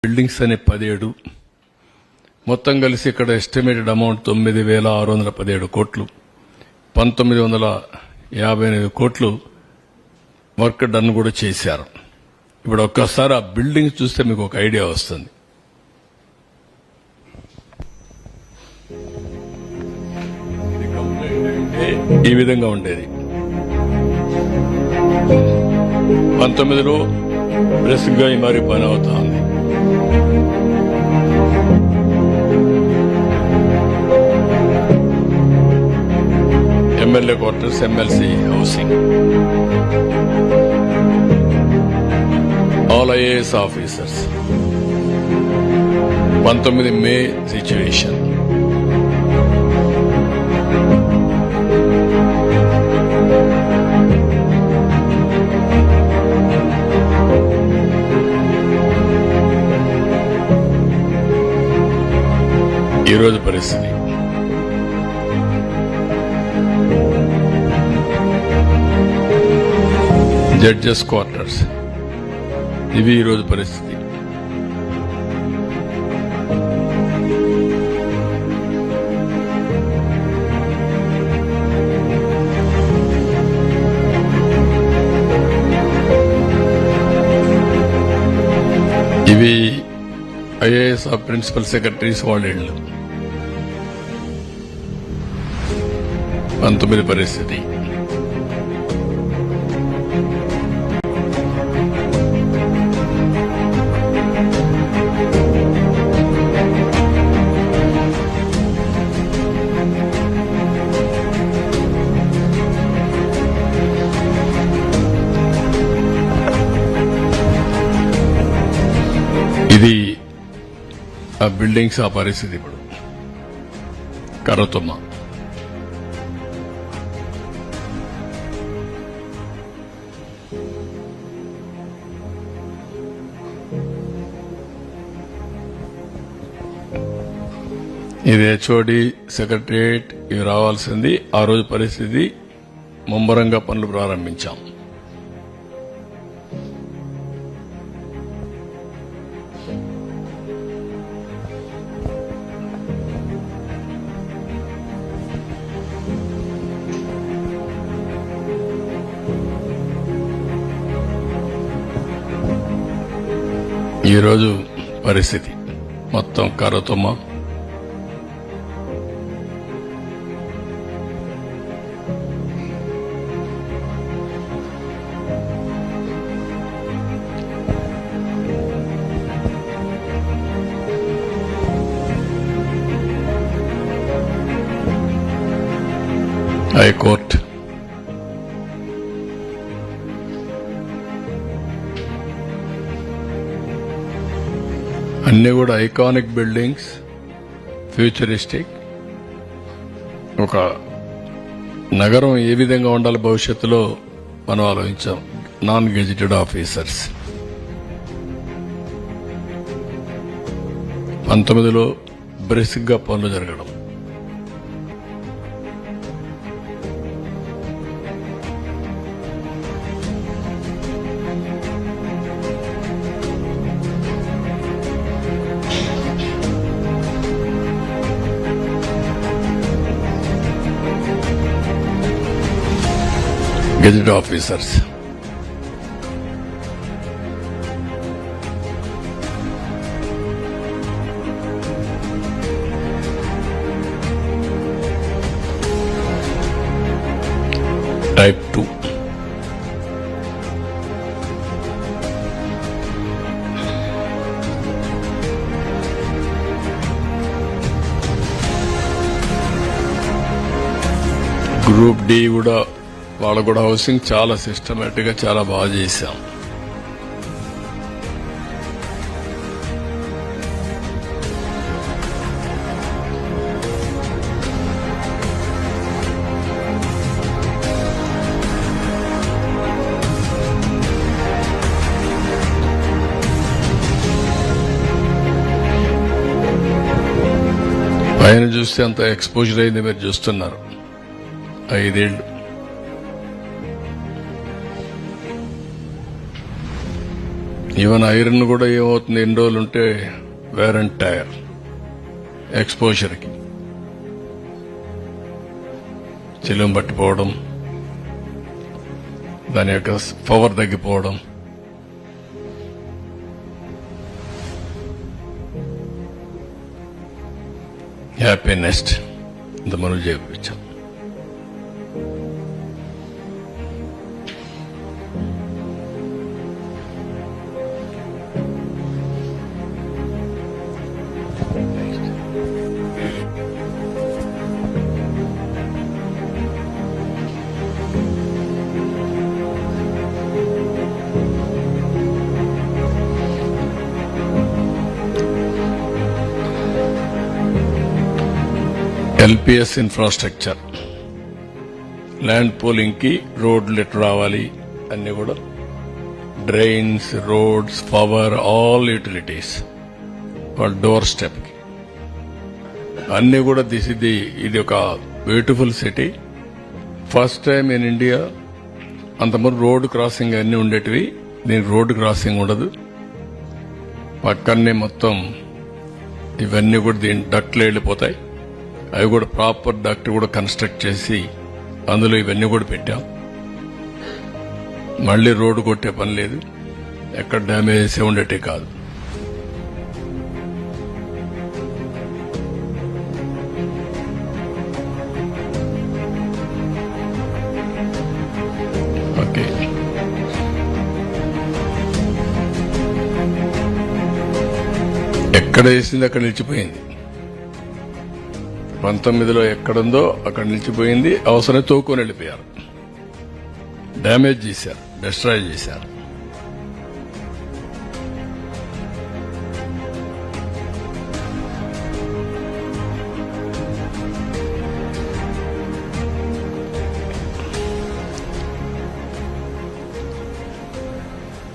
Buildings అనే 17 మొత్తం కలిసి ఇక్కడ ఎస్టిమేటెడ్ అమౌంట్ 9,617 కోట్లు 1958 కోట్లు వర్క్ డన్ కూడా చేశారు. ఇప్పుడు ఒక్కసారి ఆ బిల్డింగ్ చూస్తే మీకు ఒక ఐడియా వస్తుంది. ఈ విధంగా ఉండేది 19లో బ్రెస్గా ఈ మరి పని అవుతా ఉంది. MLA quarters, MLC housing, all IAS officers. 19 మే సిచ్యువేషన్. ఈరోజు పరిస్థితి జడ్జెస్ క్వార్టర్స్, ఇవి ఈరోజు పరిస్థితి. ఇవి ఐఏఎస్ ప్రిన్సిపల్ సెక్రటరీస్ వాళ్ళ ఇళ్ళు. 19 పరిస్థితి. ఇది ఆ బిల్డింగ్స్ ఆ పరిస్థితి. ఇప్పుడు కర్రతుమ్మ. ఇది హెచ్ఓడి సెక్రటరియట్ ఇవి రావాల్సింది. ఆ రోజు పరిస్థితి ముమ్మరంగా పనులు ప్రారంభించాం. ఈరోజు పరిస్థితి మొత్తం కర్రతుమ్మ. హైకోర్టు, అన్ని కూడా ఐకానిక్ బిల్డింగ్స్, ఫ్యూచరిస్టిక్. ఒక నగరం ఏ విధంగా ఉండాలి భవిష్యత్తులో మనం ఆలోచించాం. Non gazetted officers. 19లో బ్రిస్క్ గా పనులు జరగడం. Gazetted officers. Type 2. Group D కూడా, వాళ్ళు కూడా హౌసింగ్ చాలా సిస్టమేటిక్ గా చాలా బాగా చేశాం. పైన చూస్తే అంత ఎక్స్పోజర్ అయింది, మీరు చూస్తున్నారు. 5 ఏళ్లు. ఈవెన్ ఐరన్ కూడా ఏమవుతుంది, ఎన్ని రోజులు ఉంటే వేర్ అండ్ టైర్, ఎక్స్పోజర్కి చిలుం పట్టిపోవడం, దాని యొక్క పవర్ తగ్గిపోవడం. హ్యాపీ నెస్ట్ ఇంత మనం చేయించాం. ఎల్పిఎస్ ఇన్ఫ్రాస్ట్రక్చర్, ల్యాండ్ పూలింగ్ కి రోడ్లు ఎటు రావాలి అన్ని కూడా, drains, roads, power, all utilities వాళ్ళ డోర్ స్టెప్ కి అన్ని కూడా ఇది ఒక beautiful city. First time in India. అంతకుముందు రోడ్ క్రాసింగ్ అన్ని ఉండేటివి, దీనికి రోడ్డు క్రాసింగ్ ఉండదు. పక్కనే మొత్తం ఇవన్నీ కూడా దీని డక్ట్లు వెళ్ళిపోతాయి. అవి కూడా ప్రాపర్ డక్ట్ కూడా కన్స్ట్రక్ట్ చేసి అందులో ఇవన్నీ కూడా పెట్టాం. మళ్లీ రోడ్డు కొట్టే పని లేదు, ఎక్కడ డ్యామేజెస్ ఉండేటే కాదు. ఓకే, ఎక్కడ వేసింది అక్కడ నిలిచిపోయింది. 19లో ఎక్కడుందో అక్కడ నిలిచిపోయింది. అవసరం తోకొని వెళ్ళిపోయారు, డ్యామేజ్ చేశారు, డిస్ట్రాయ్ చేశారు.